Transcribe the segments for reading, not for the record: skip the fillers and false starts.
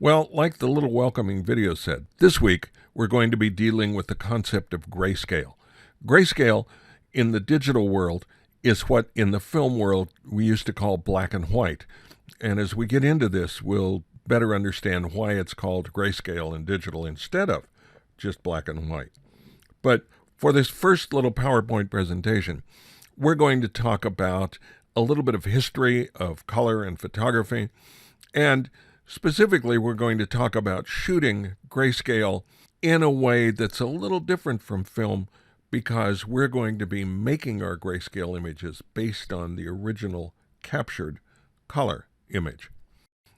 Well, like the little welcoming video said, this week we're going to be dealing with the concept of grayscale. Grayscale in the digital world is what in the film world we used to call black and white. And as we get into this, we'll better understand why it's called grayscale in digital instead of just black and white. But for this first little PowerPoint presentation, we're going to talk about a little bit of history of color and photography, and specifically, we're going to talk about shooting grayscale in a way that's a little different from film because we're going to be making our grayscale images based on the original captured color image.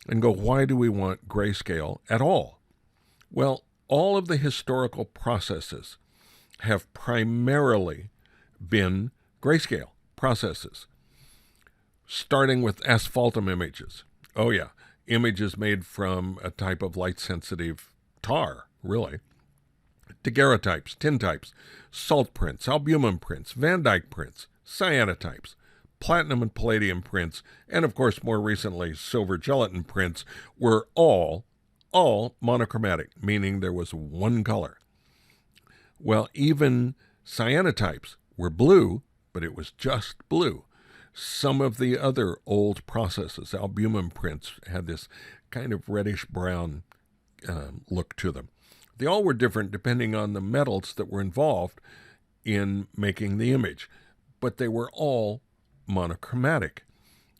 And go, why do we want grayscale at all? Well, all of the historical processes have primarily been grayscale processes, starting with asphaltum images. Oh yeah, images made from a type of light-sensitive tar, really. Daguerreotypes, tintypes, salt prints, albumen prints, Van Dyke prints, cyanotypes, platinum and palladium prints, and of course more recently silver gelatin prints were all monochromatic, meaning there was one color. Well, even cyanotypes were blue, but it was just blue. Some of the other old processes, albumen prints, had this kind of reddish-brown look to them. They all were different depending on the metals that were involved in making the image, but they were all monochromatic.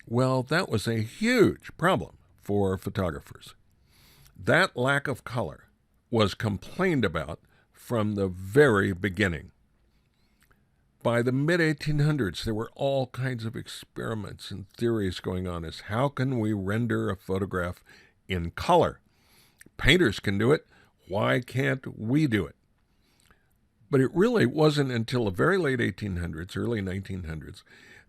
Well, that was a huge problem for photographers. That lack of color was complained about from the very beginning. By the mid-1800s, there were all kinds of experiments and theories going on as how can we render a photograph in color? Painters can do it. Why can't we do it? But it really wasn't until the very late 1800s, early 1900s,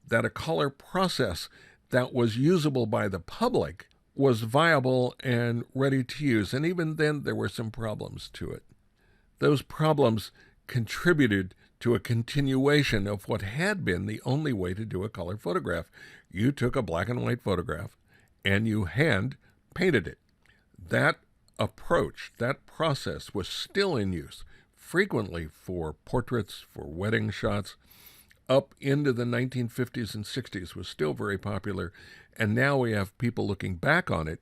that a color process that was usable by the public was viable and ready to use. And even then, there were some problems to it. Those problems contributed to a continuation of what had been the only way to do a color photograph. You took a black and white photograph and you hand painted it. That approach, that process was still in use, frequently for portraits, for wedding shots, up into the 1950s and 60s was still very popular. And now we have people looking back on it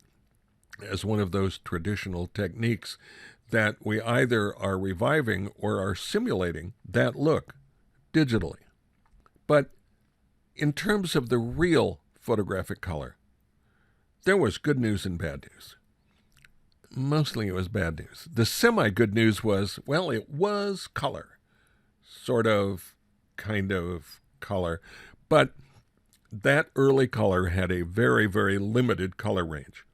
as one of those traditional techniques that we either are reviving or are simulating that look digitally. But in terms of the real photographic color, there was good news and bad news. Mostly it was bad news. The semi-good news was, well, it was color, sort of, kind of color, but that early color had a very, very limited color range.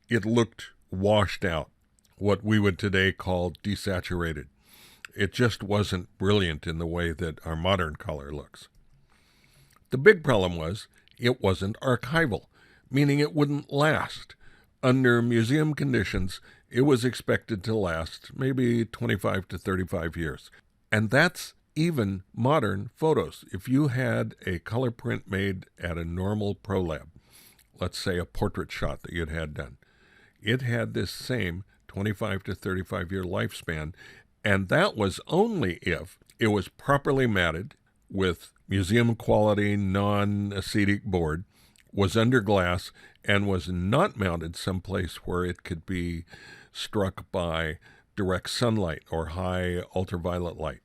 It looked washed out, what we would today call desaturated. It just wasn't brilliant in the way that our modern color looks. The big problem was it wasn't archival, meaning it wouldn't last. Under museum conditions, it was expected to last maybe 25 to 35 years. And that's even modern photos. If you had a color print made at a normal pro lab, let's say a portrait shot that you'd had done, it had this same 25 to 35 year lifespan, and that was only if it was properly matted with museum quality non-acetic board, was under glass, and was not mounted someplace where it could be struck by direct sunlight or high ultraviolet light.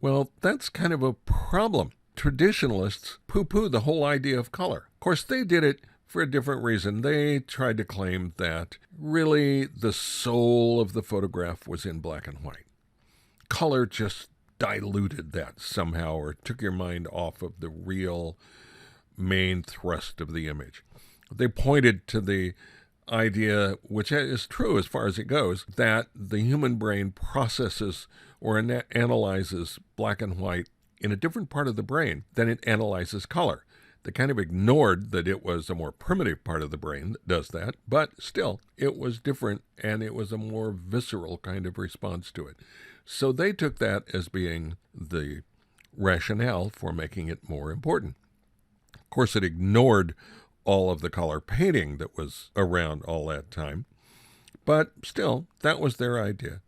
Well, that's kind of a problem. Traditionalists poo-poo the whole idea of color. Of course, they did it for a different reason. They tried to claim that really the soul of the photograph was in black and white. Color just diluted that somehow or took your mind off of the real main thrust of the image. They pointed to the idea, which is true as far as it goes, that the human brain processes or analyzes black and white in a different part of the brain than it analyzes color. They kind of ignored that it was a more primitive part of the brain that does that, but still, it was different and it was a more visceral kind of response to it. So they took that as being the rationale for making it more important. Of course, it ignored all of the color painting that was around all that time. But still, that was their idea.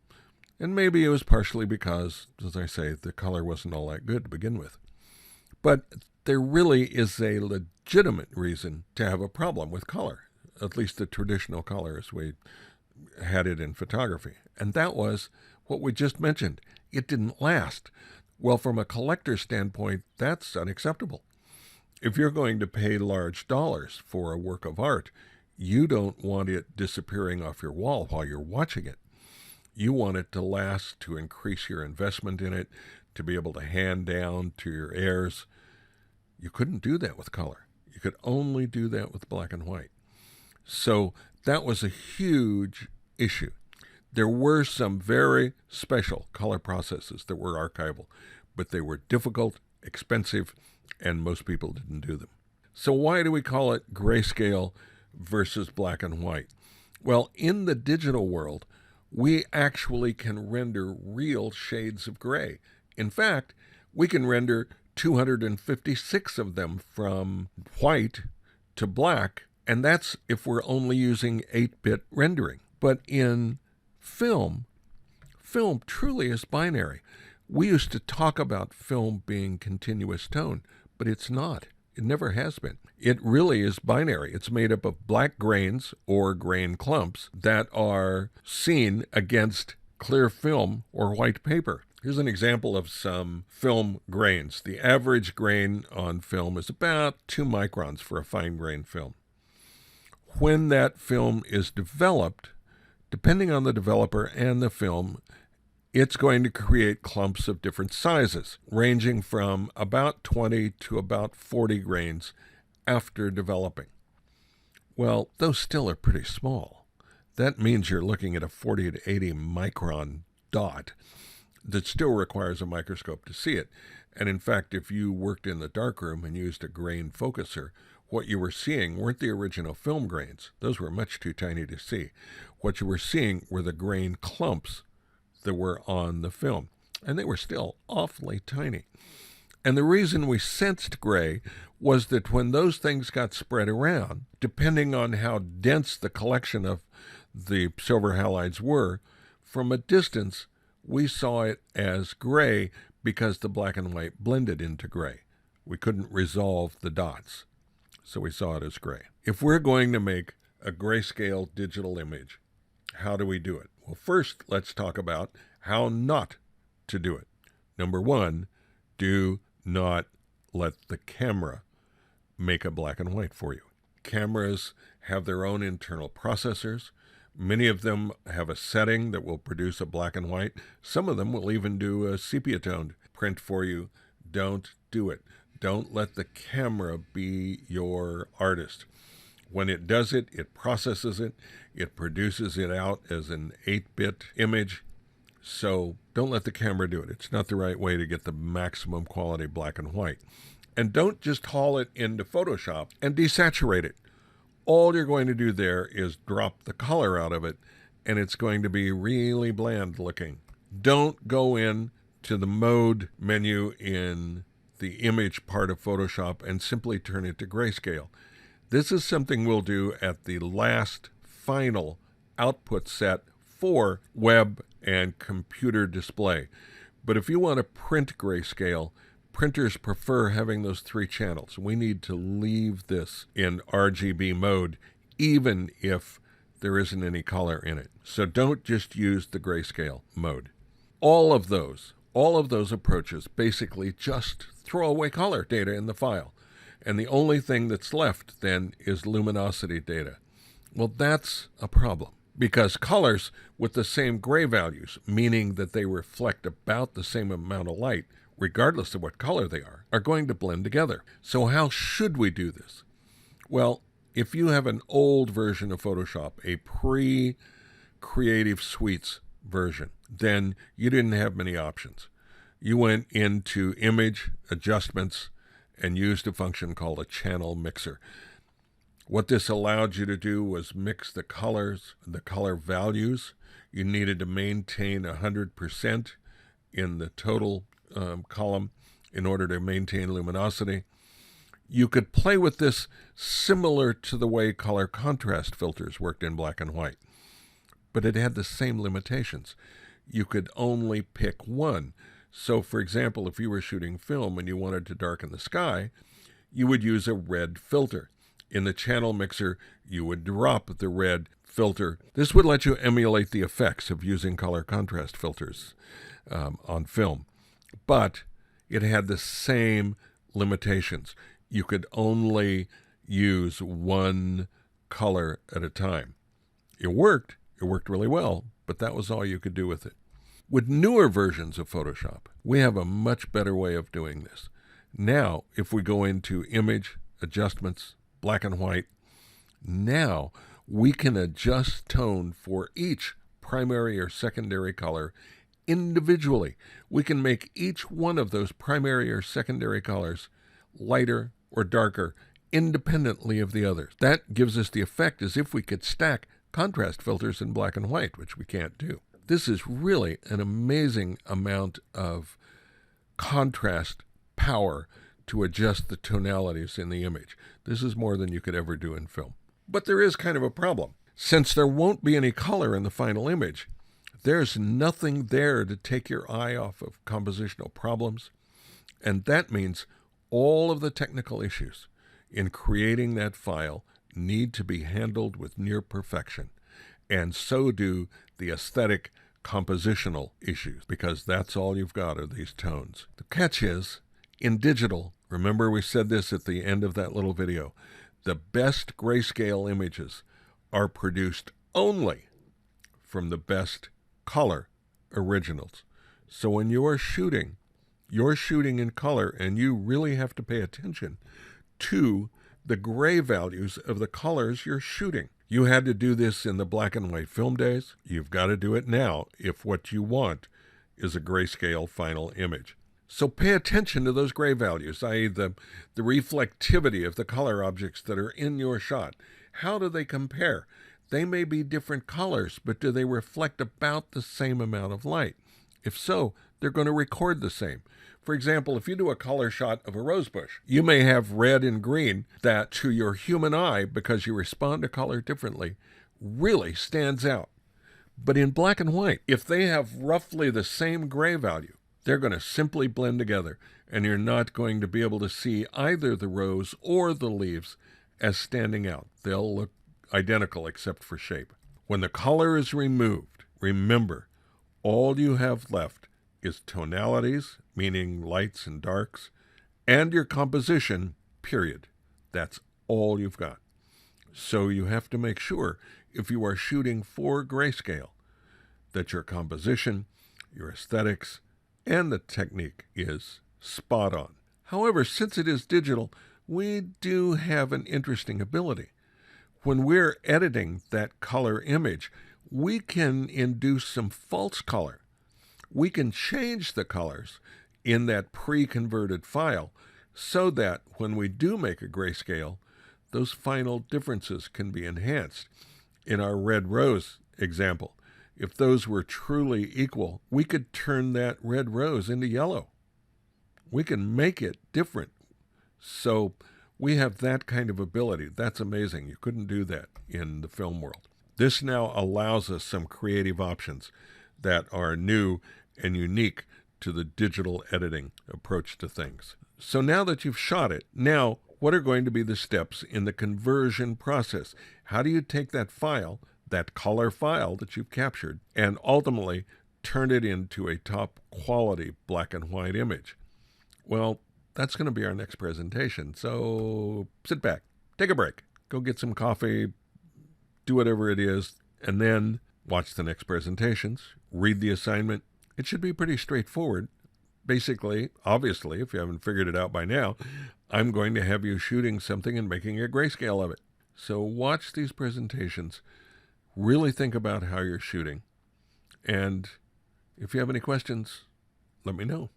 And maybe it was partially because, as I say, the color wasn't all that good to begin with. But there really is a legitimate reason to have a problem with color, at least the traditional color as we had it in photography. And that was what we just mentioned. It didn't last. Well, from a collector's standpoint, that's unacceptable. If you're going to pay large dollars for a work of art, you don't want it disappearing off your wall while you're watching it. You want it to last, to increase your investment in it, to be able to hand down to your heirs. You couldn't do that with color. You could only do that with black and white. So that was a huge issue. There were some very special color processes that were archival, but they were difficult, expensive, and most people didn't do them. So why do we call it grayscale versus black and white? Well, in the digital world, we actually can render real shades of gray. In fact, we can render 256 of them from white to black, and that's if we're only using 8-bit rendering. But in film truly is binary. We used to talk about film being continuous tone, but it's not. It never has been. It really is binary. It's made up of black grains or grain clumps that are seen against clear film or white paper. Here's an example of some film grains. The average grain on film is about 2 microns for a fine grain film. When that film is developed, depending on the developer and the film, it's going to create clumps of different sizes, ranging from about 20 to about 40 grains after developing. Well, those still are pretty small. That means you're looking at a 40 to 80 micron dot that still requires a microscope to see it. And in fact, if you worked in the darkroom and used a grain focuser, what you were seeing weren't the original film grains. Those were much too tiny to see. What you were seeing were the grain clumps that were on the film, and they were still awfully tiny. And the reason we sensed gray was that when those things got spread around, depending on how dense the collection of the silver halides were, from a distance, we saw it as gray because the black and white blended into gray. We couldn't resolve the dots, so we saw it as gray. If we're going to make a grayscale digital image, how do we do it? Well, first, let's talk about how not to do it. Number one, do not let the camera make a black and white for you. Cameras have their own internal processors. Many of them have a setting that will produce a black and white. Some of them will even do a sepia-toned print for you. Don't do it. Don't let the camera be your artist. When it does it, it processes it. It produces it out as an 8-bit image. So don't let the camera do it. It's not the right way to get the maximum quality black and white. And don't just haul it into Photoshop and desaturate it. All you're going to do there is drop the color out of it, and it's going to be really bland looking. Don't go in to the mode menu in the image part of Photoshop and simply turn it to grayscale. This is something we'll do at the last final output set for web and computer display. But if you want to print grayscale, printers prefer having those 3 channels. We need to leave this in RGB mode, even if there isn't any color in it. So don't just use the grayscale mode. All of those approaches basically just throw away color data in the file. And the only thing that's left then is luminosity data. Well, that's a problem, because colors with the same gray values, meaning that they reflect about the same amount of light, regardless of what color they are going to blend together. So how should we do this? Well, if you have an old version of Photoshop, a pre-Creative Suites version, then you didn't have many options. You went into Image, Adjustments, and used a function called a channel mixer. What this allowed you to do was mix the colors, the color values. You needed to maintain 100% in the total column in order to maintain luminosity. You could play with this similar to the way color contrast filters worked in black and white, but it had the same limitations. You could only pick one. So, for example, if you were shooting film and you wanted to darken the sky, you would use a red filter. In the channel mixer, you would drop the red filter. This would let you emulate the effects of using color contrast filters on film. But it had the same limitations. You could only use one color at a time. It worked really well, but that was all you could do with it. With newer versions of Photoshop, we have a much better way of doing this. Now, if we go into Image, Adjustments, Black and White, now we can adjust tone for each primary or secondary color individually. We can make each one of those primary or secondary colors lighter or darker independently of the others. That gives us the effect as if we could stack contrast filters in black and white, which we can't do. This is really an amazing amount of contrast power to adjust the tonalities in the image. This is more than you could ever do in film. But there is kind of a problem. Since there won't be any color in the final image, there's nothing there to take your eye off of compositional problems. And that means all of the technical issues in creating that file need to be handled with near perfection. And so do the aesthetic compositional issues, because that's all you've got are these tones. The catch is, in digital, remember we said this at the end of that little video, the best grayscale images are produced only from the best color originals. So when you're shooting in color, and you really have to pay attention to the gray values of the colors you're shooting. You had to do this in the black and white film days. You've got to do it now if what you want is a grayscale final image. So pay attention to those gray values, i.e. the reflectivity of the color objects that are in your shot. How do they compare? They may be different colors, but do they reflect about the same amount of light? If so, they're going to record the same. For example, if you do a color shot of a rosebush, you may have red and green that to your human eye, because you respond to color differently, really stands out. But in black and white, if they have roughly the same gray value, they're going to simply blend together, and you're not going to be able to see either the rose or the leaves as standing out. They'll look identical except for shape. When the color is removed, remember, all you have left is tonalities, meaning lights and darks, and your composition, period. That's all you've got. So you have to make sure, if you are shooting for grayscale, that your composition, your aesthetics, and the technique is spot on. However, since it is digital, we do have an interesting ability. When we're editing that color image, we can induce some false color. We can change the colors in that pre-converted file so that when we do make a grayscale, those final differences can be enhanced. In our red rose example, if those were truly equal, we could turn that red rose into yellow. We can make it different. So we have that kind of ability. That's amazing. You couldn't do that in the film world. This now allows us some creative options that are new and unique to the digital editing approach to things. So now that you've shot it, now what are going to be the steps in the conversion process? How do you take that file, that color file that you've captured, and ultimately turn it into a top quality black and white image? Well, that's going to be our next presentation. So sit back, take a break, go get some coffee, do whatever it is, and then watch the next presentations, read the assignment. It should be pretty straightforward. Basically, obviously, if you haven't figured it out by now, I'm going to have you shooting something and making a grayscale of it. So watch these presentations, really think about how you're shooting, and if you have any questions, let me know.